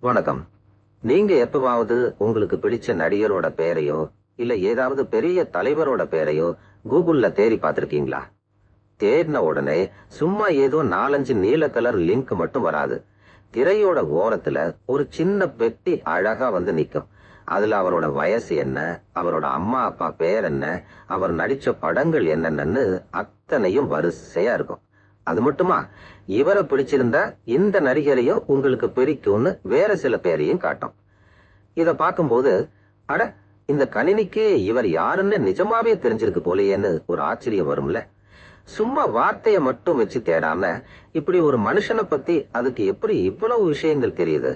வணக்கம். நீங்க எப்பவாவது உங்களுக்கு பிடிச்ச நடிகரோட பேரையோ இல்ல ஏதாவது பெரிய தலைவரோட பேரையோ கூகுள்ல தேடி பார்த்திருக்கீங்களா? தேடின உடனே சும்மா ஏதோ 4-5 நீல கலர் லிங்க் மட்டும் வராது. திரையோட ஓரத்துல ஒரு சின்ன பெட்டி அழகா வந்து நிக்கும். அதுல அவரோட வயசு என்ன, அவரோட அம்மா அப்பா பேர் என்ன, அவர் நடிச்ச படங்கள் என்னென்னு அத்தனையும் வரிசையா இருக்கும். அது மட்டுமா, இவரை பிடிச்சிருந்தா இந்த நடிகரையும் உங்களுக்கு பிடிக்கும்னு வேற சில பேரையும் காட்டும். இத பார்க்கும்போது, அட, இந்த கணினிக்கு இவர் யாருன்னு நிஜமாவே தெரிஞ்சிருக்கு போலேயேன்னு ஒரு ஆச்சரியம் வரும்ல. சும்மா வார்த்தைய மட்டும் வச்சு தேடாம இப்படி ஒரு மனுஷனை பத்தி அதுக்கு எப்படி இவ்வளவு விஷயங்கள் தெரியுது?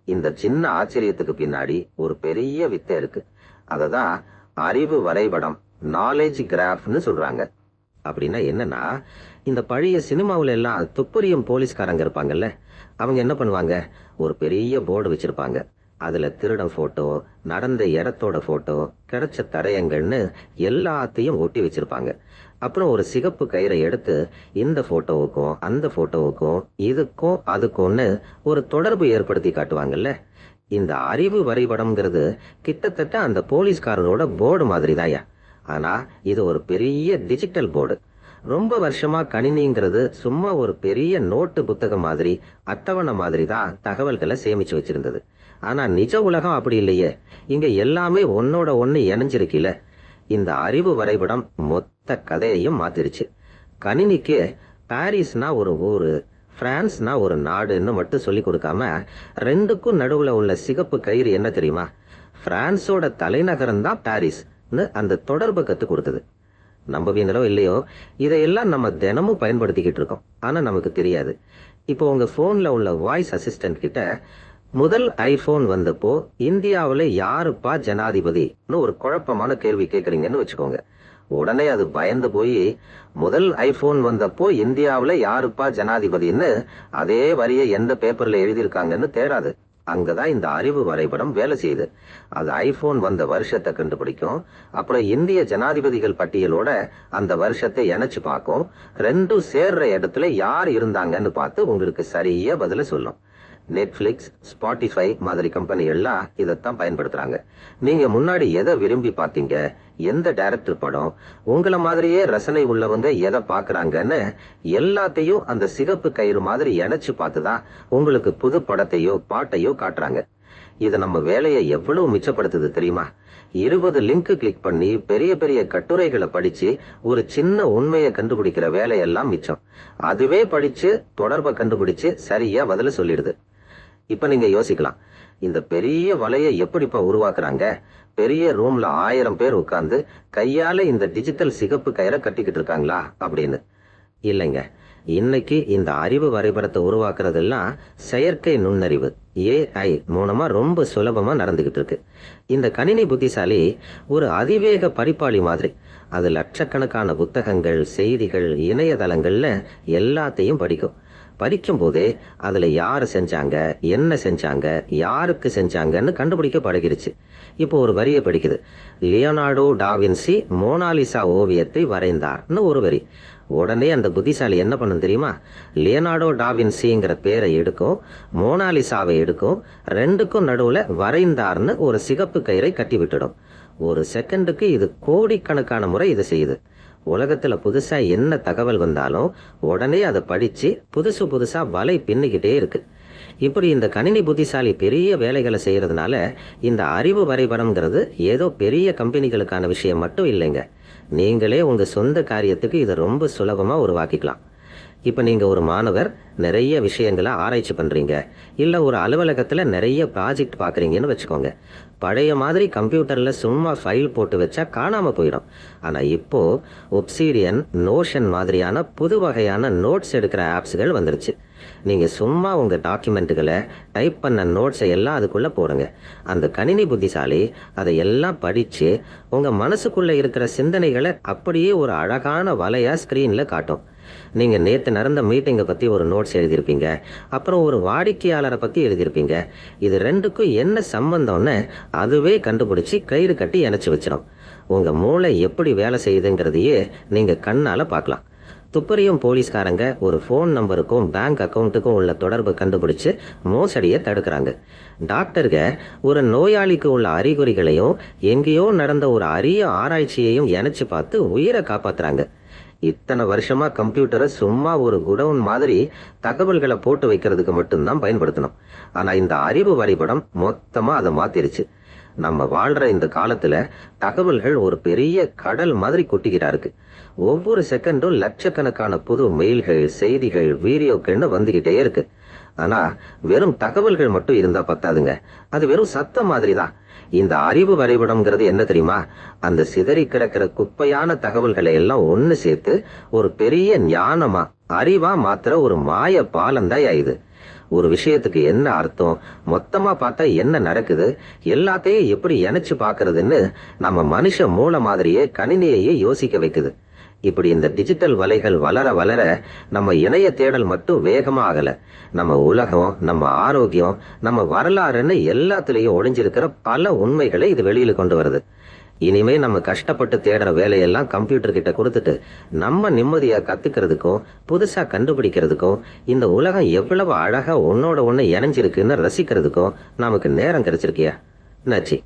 இந்த சின்ன ஆச்சரியத்துக்கு பின்னாடி ஒரு பெரிய வித்தை இருக்கு. அததான் அறிவு வரைபடம், நாலேஜ் கிராஃப்னு சொல்றாங்க. அப்படின்னா என்னன்னா, இந்த பழைய சினிமாவுல எல்லாம் துப்பறியும் போலீஸ்காரங்க இருப்பாங்கல்ல, அவங்க என்ன பண்ணுவாங்க, ஒரு பெரிய போர்டு வச்சிருப்பாங்க. அதுல திருடன் போட்டோ, நடந்த இடத்தோட போட்டோ, கிடைச்ச தடயங்கள்னு எல்லாத்தையும் ஒட்டி வச்சிருப்பாங்க. அப்புறம் ஒரு சிகப்பு கயிறை எடுத்து இந்த போட்டோவுக்கும் அந்த போட்டோவுக்கும் இதுக்கும் அதுக்கும்னு ஒரு தொடர்பு ஏற்படுத்தி காட்டுவாங்கல்ல. இந்த அறிவு வரைபடம்ங்கிறது கிட்டத்தட்ட அந்த போலீஸ்காரரோட போர்டு மாதிரி தாயா. ஆனா இது ஒரு பெரிய டிஜிட்டல் போர்டு. ரொம்ப வருஷமா கணினிங்கிறது சும்மா ஒரு பெரிய நோட்டு புத்தகம் மாதிரி, அட்டவணை மாதிரி தான் தகவல்களை சேமிச்சு வச்சிருந்தது. ஆனா நிஜ உலகம் அப்படி இல்லையே. இங்க எல்லாமே ஒன்னோட ஒண்ணு இணைஞ்சிருக்கல. இந்த அறிவு வரைபடம் மொத்த கதையையும் மாத்திருச்சு. கணினிக்கு பாரிஸ்னா ஒரு ஊரு, பிரான்ஸ்னா ஒரு நாடுன்னு மட்டும் சொல்லி கொடுக்காம, ரெண்டுக்கும் நடுவுல உள்ள சிகப்பு கயிறு என்ன தெரியுமா? பிரான்ஸோட தலைநகரம் தான் பாரிஸ்னு அந்த தொடர்பை கத்து கொடுத்தது. நம்புவீங்களோ இல்லையோ, இதையெல்லாம் நம்ம தினமும் பயன்படுத்திக்கிட்டு இருக்கோம். ஆனா நமக்கு தெரியாது. இப்போ உங்க போன்ல உள்ள வாய்ஸ் அசிஸ்டன்ட் கிட்ட, முதல் ஐபோன் வந்தப்போ இந்தியாவில யாருப்பா ஜனாதிபதினு ஒரு குழப்பமான கேள்வி கேட்கறீங்கன்னு வச்சுக்கோங்க. உடனே அது பயந்து போய், முதல் ஐபோன் வந்தப்போ இந்தியாவில யாருப்பா ஜனாதிபதினு அதே வரியை எந்த பேப்பர்ல எழுதியிருக்காங்கன்னு தேடாது. அங்கதான் இந்த அறிவு வரைபடம் வேலை செய்யுது. அது ஐபோன் வந்த வருஷத்தை கண்டுபிடிக்கும். அப்புறம் இந்திய ஜனாதிபதிகள் பட்டியலோட அந்த வருஷத்தை இணைச்சு பார்க்கும். ரெண்டும் சேர்ற இடத்துல யார் இருந்தாங்கன்னு பார்த்து உங்களுக்கு சரியா பதில சொல்லும். நெட்ஃபிளிக்ஸ், ஸ்பாட்டிஃபை மாதிரி கம்பெனி எல்லாம் இதைத்தான் பயன்படுத்துறாங்க. நீங்க முன்னாடி எதை விரும்பி பார்த்தீங்க, எந்த டைரக்டர் படம், உங்களை மாதிரியே ரசனை உள்ளவங்க எதை பாக்குறாங்கன்னு எல்லாத்தையும் அந்த சிகப்பு கயிறு மாதிரி இணைச்சு பார்த்துதான் உங்களுக்கு புது படத்தையோ பாட்டையோ காட்டுறாங்க. இது நம்ம வேலையை எவ்வளவு மிச்சப்படுத்துது தெரியுமா? 20 லிங்க் கிளிக் பண்ணி பெரிய பெரிய கட்டுரைகளை படிச்சு ஒரு சின்ன உண்மையை கண்டுபிடிக்கிற வேலையெல்லாம் மிச்சம். அதுவே படிச்சு தொடர்பை கண்டுபிடிச்சு சரியா பதில சொல்லிடுது. இப்ப நீங்க யோசிக்கலாம், இந்த பெரிய வலையை எப்படிப்பா உருவாக்குறாங்க? பெரிய ரூம்ல 1000 பேர் உட்கார்ந்து கையால இந்த டிஜிட்டல் சிகப்பு கயிறை கட்டிக்கிட்டு இருக்காங்களா அப்படின்னு. இல்லைங்க, இன்னைக்கு இந்த அறிவு வரைபடத்தை உருவாக்குறதெல்லாம் செயற்கை நுண்ணறிவு, AI மூலமா ரொம்ப சுலபமா நடந்துகிட்டு இருக்கு. இந்த கணினி புத்திசாலி ஒரு அதிவேக படிப்பாளி மாதிரி. அது லட்சக்கணக்கான புத்தகங்கள், செய்திகள், இணையதளங்கள்ல எல்லாத்தையும் படிக்கும். படிக்கும் போதே அதுல யாரு செஞ்சாங்க, என்ன செஞ்சாங்க, யாருக்கு செஞ்சாங்கன்னு கண்டுபிடிக்க பழகிருச்சு. இப்போ ஒரு வரியை படிக்குது. லியோனார்டோ டாவின்சி மோனாலிசா ஓவியத்தை வரைந்தார்னு ஒரு வரி. உடனே அந்த புத்திசாலி என்ன பண்ணும் தெரியுமா? லியோனார்டோ டாவின்சிங்கிற பேரை எடுக்கும், மோனாலிசாவை எடுக்கும், ரெண்டுக்கும் நடுவுல வரைந்தார்னு ஒரு சிகப்பு கயிறை கட்டி விட்டுடும். ஒரு செகண்டுக்கு இது கோடிக்கணக்கான முறை இதை செய்யுது. உலகத்துல புதுசா என்ன தகவல் வந்தாலும் உடனே அதை படிச்சு புதுசு புதுசா வலை பின்னிக்கிட்டே இருக்கு. இப்படி இந்த கணினி புத்திசாலி பெரிய வேலைகளை செய்யறதுனால இந்த அறிவு வரைபடம்ங்கிறது ஏதோ பெரிய கம்பெனிகளுக்கான விஷயம் மட்டும் இல்லைங்க. நீங்களே உங்க சொந்த காரியத்துக்கு இதை ரொம்ப சுலபமா உருவாக்கிக்கலாம். இப்ப நீங்க ஒரு மாணவர், நிறைய விஷயங்களை ஆராய்ச்சி பண்றீங்க, இல்ல ஒரு அலுவலகத்துல நிறைய ப்ராஜெக்ட் பாக்குறீங்கன்னு வச்சுக்கோங்க. பழைய மாதிரி கம்ப்யூட்டர்ல சும்மா ஃபைல் போட்டு வச்சா காணாம போயிடும். ஆனா இப்போ ஒப்சீடியன், நோஷன் மாதிரியான புது வகையான நோட்ஸ் எடுக்கிற ஆப்ஸ்கள் வந்துருச்சு. நீங்க சும்மா உங்க டாக்குமெண்ட்டுகளை டைப் பண்ண நோட்ஸை எல்லாம் அதுக்குள்ள போடுங்க. அந்த கணினி புத்திசாலி அதை எல்லாம் படிச்சு உங்க மனசுக்குள்ள இருக்கிற சிந்தனைகளை அப்படியே ஒரு அழகான வலையா ஸ்கிரீன்ல காட்டும். நீங்க நேத்து நடந்த மீட்டிங்கை பத்தி ஒரு நோட்ஸ் எழுதியிருப்பீங்க, அப்புறம் ஒரு வாடிக்கையாளரை பத்தி எழுதியிருப்பீங்க. இது ரெண்டுக்கும் என்ன சம்பந்தம்னு அதுவே கண்டுபிடிச்சு கயிறு கட்டி இணைச்சு வச்சிடும். உங்க மூளை எப்படி வேலை செய்யுதுங்கிறதையே நீங்க கண்ணால பார்க்கலாம். துப்பறியும் போலீஸ்காரங்க ஒரு ஃபோன் நம்பருக்கும் பேங்க் அக்கவுண்ட்டுக்கும் உள்ள தொடர்பு கண்டுபிடிச்சு மோசடியை தடுக்கிறாங்க. டாக்டருங்க ஒரு நோயாளிக்கு உள்ள அறிகுறிகளையும் எங்கேயோ நடந்த ஒரு அரிய ஆராய்ச்சியையும் இணைச்சு பார்த்து உயிரை காப்பாத்துறாங்க. இத்தனை வருஷமா கம்ப்யூட்டரை சும்மா ஒரு குடவுன் மாதிரி தகவல்களை போட்டு வைக்கிறதுக்கு மட்டும்தான் பயன்படுத்தணும். ஆனா இந்த அறிவு வரைபடம் மொத்தமா அதை மாத்திருச்சு. நம்ம வாழ்ற இந்த காலத்துல தகவல்கள் ஒரு பெரிய கடல் மாதிரி கொட்டிக்கிட்டா இருக்கு. ஒவ்வொரு செகண்டும் லட்சக்கணக்கான புது மெயில்கள், செய்திகள், வீடியோக்கள்னு வந்துகிட்டே இருக்கு. ஆனா வெறும் தகவல்கள் மட்டும் இருந்தா பத்தாதுங்க, அது வெறும் சத்தம் மாதிரி தான். இந்த அறிவு வரைபடம்ங்கிறது என்ன தெரியுமா? அந்த சிதறி கிடக்கிற குப்பையான தகவல்களை எல்லாம் ஒண்ணு சேர்த்து ஒரு பெரிய ஞானமா, அறிவா மாத்திர ஒரு மாய பாலந்தாய் ஆயுது. ஒரு விஷயத்துக்கு என்ன அர்த்தம், மொத்தமா பார்த்தா என்ன நடக்குது, எல்லாத்தையும் எப்படி இணைச்சு பாக்குறதுன்னு நம்ம மனுஷ மூளை மாதிரியே கணினியையே யோசிக்க வைக்குது. இப்படி இந்த டிஜிட்டல் வலைகள் வளர வளர நம்ம இணைய தேடல் மட்டும் வேகமா ஆகல, நம்ம உலகம், நம்ம ஆரோக்கியம், நம்ம வரலாறுன்னு எல்லாத்துலயும் ஒளிஞ்சிருக்கிற பல உண்மைகளை இது வெளியில கொண்டு வருது. இனிமே நம்ம கஷ்டப்பட்டு தேடுற வேலையெல்லாம் கம்ப்யூட்டர் கிட்ட கொடுத்துட்டு நம்ம நிம்மதியா கத்துக்கிறதுக்கும் புதுசா கண்டுபிடிக்கிறதுக்கும் இந்த உலகம் எவ்வளவு அழகா ஒன்னோட ஒண்ணு இணைஞ்சிருக்குன்னு ரசிக்கிறதுக்கும் நமக்கு நேரம் கிடைச்சிருக்கியா? நச்சி.